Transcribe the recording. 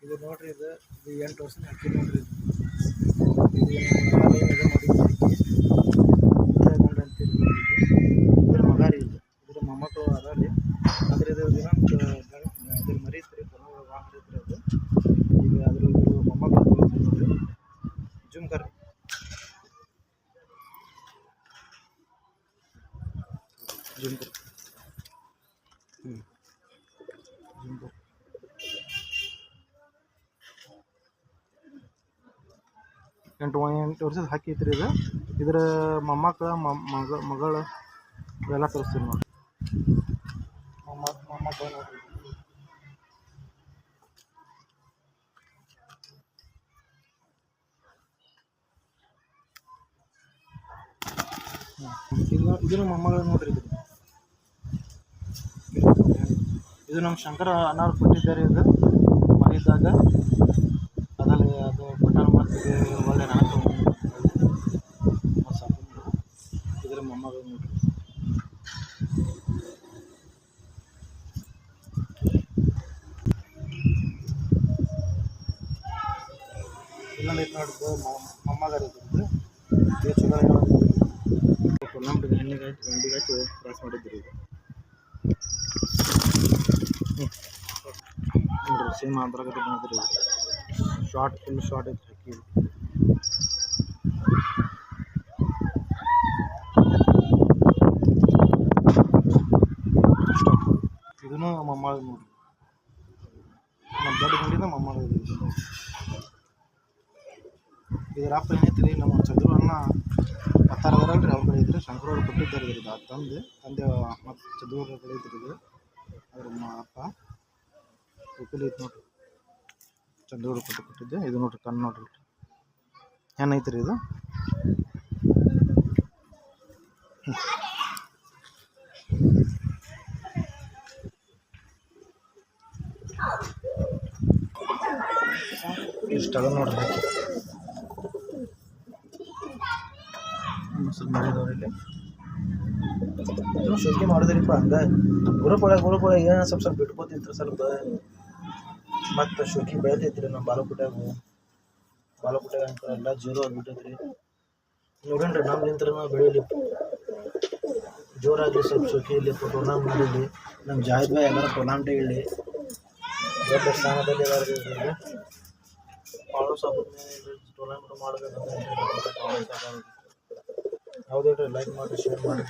ಇದು ನೋಡ್ರಿ, ಇದು 8 ವರ್ಷದ ಹಕ್ಕಿ ನೋಡ್ರಿ. ಇದು ಇದು ಇದ್ರ ಮಗ ರೀ. ಇದ್ರ ಮೊಮ್ಮಕ್ಕಳು ಅದ ರೀ. ಅದ್ರ ಇದು ಇದ್ರ ಮರಿ ಐತ್ರಿ, ಮರಿತ್ರಿ ಅದು. ಈಗ ಇದ್ರ ಮೊಮ್ಮಕ್ಕಳು ನೋಡ್ರಿ. ಜುಮ್ಕರ್ ಜುಮ್ಕರ್ ಜುಮ್ಕರ್ 8 ವರ್ಷದ ಹಕ್ಕಿ ಐತ್ರಿ ಇದು. ಇದ್ರ ಮೊಮ್ಮಕ್ಕಳ ಮಗಳು ಇವೆಲ್ಲ ತೋರಿಸ್ತೀವಿ ನೋಡ್ರಿ. ಮೊಮ್ಮಕ್ಕಳು ನೋಡ್ರಿ. ಇದನ್ನು ಮೊಮ್ಮಗಳು ನೋಡ್ರಿ. ಇದು ನಮ್ಮ ಶಂಕರ ಅಣ್ಣವ್ರು ಕೊಟ್ಟಿದ್ದಾರೆ. ಇದು ಮರಿದಾಗ ಅದರಲ್ಲಿ ಅದು ಬಟನ್ ಮಾಡ್ತಿದೆ. ಒಳ್ಳೆ ನಾಲ್ಕು ಇದ್ರ ಮೊಮ್ಮಗಳು ನೋಡ್ರಿ. ಇನ್ನೊಂದು ಐತೆ ನೋಡ್ರಿ, ಮೊಮ್ಮಗಳು ಇದ್ರದ್ದು. ಇದು ಚಲೋ ಟೂರ್ನಮೆಂಟ್ ಹೆಣ್ಣಿಗೆ ಆಯ್ತು ಗಂಡಿಗೆ ಆಯ್ತು ಕ್ರಾಸ್ ಮಾಡಿದ್ರಿ. ಇದು ನೋಡ್ರಿ, ಸೇಮ್ ಆಂಧ್ರಗತೆ ಬಂದಿದ್ರಿ. ಫುಲ್ ಶಾರ್ಟ್ ಐತೆ ಹಕ್ಕಿ. ಇದನ್ನು ಮೊಮ್ಮಗಳು ನೋಡ್ರಿ. ನಮ್ಮ ದೊಡ್ಡ ಗಂಡಿದ ಮೊಮ್ಮಗಳು ಇದೆ. ಇದರ ಅಪ್ಪ ಏನೈತ್ರಿ, ನಮ್ಮ ಚಂದ್ರು ಅಣ್ಣ ಮತ್ತಾರದರಲ್ರಿ, ಅವ್ರ ಕಡೆ ಇದ್ರೆ ಶಂಕರವ್ರು ಕೊಟ್ಟಿದ್ದಾರೆ. ಇದು ತಂದೆ ಮತ್ತು ಚಂದ್ರವ್ರ ಕಡೆ ಇದ್ರಿ. ಇದು ಅದ್ರ ಅಪ್ಪ ಉಪ್ಪಲಿ ಐತೆ ನೋಡ್ರಿ. ಚಂದ್ರವ್ರು ಕೊಟ್ಟಿದ್ದೆ. ಇದು ನೋಡ್ರಿ, ಕಣ್ಣು ನೋಡ್ರಿ ಏನೈತ್ರಿ ಇದು. ಇಷ್ಟದ ನೋಡ್ರಿ ಹಾಕಿ ಮಾಡಿದವ್ರಲ್ಲಿ ಶೋಕಿ ಮಾಡಿದ್ರಿಪ್ಪ. ಹಂಗೆ ಗ್ರೂಪ್ ಒಳಗೆ ಏನೋ ಸ್ವಲ್ಪ ಬಿಟ್ಕೋತಿಂತ್ರಿ ಸ್ವಲ್ಪ. ಮತ್ತು ಶೋಕಿ ಬೆಳೆತೈತ್ರಿ ನಮ್ಮ ಬಾಲಕೋಟ್ಯಾಗ ಅಂತ ಎಲ್ಲ ಜೀರೋ ಆಗಿಬಿಟ್ಟೈತ್ರಿ. ನೋಡೋಣ್ರಿ, ನಮ್ಮ ನಿಂತ್ರ ಬೆಳೀಲಿ, ಜೋರಾಗಿ ಸ್ವಲ್ಪ ಶೋಕಿ ಇಲ್ಲಿ ಟೂರ್ನಾಮೆಂಟ್ ಮಾಡಲಿ. ನಮ್ಮ ಜಾಹಿದ್ ಭಾಯ್ ಎಲ್ಲರೂ ಟೂರ್ನಾಮೆಂಟ್ ಹೇಳಿ ದೊಡ್ಡ ಸ್ಥಾನದಲ್ಲಿ ಎಲ್ಲರಿಗೂ ಪಾಳು ಸಾಬ್ ಟೂರ್ನಾಮೆಂಟ್ ಮಾಡಬೇಕಂತ. ಯಾವುದೇ ಲೈಕ್ ಮಾಡಿ, ಶೇರ್ ಮಾಡಿ.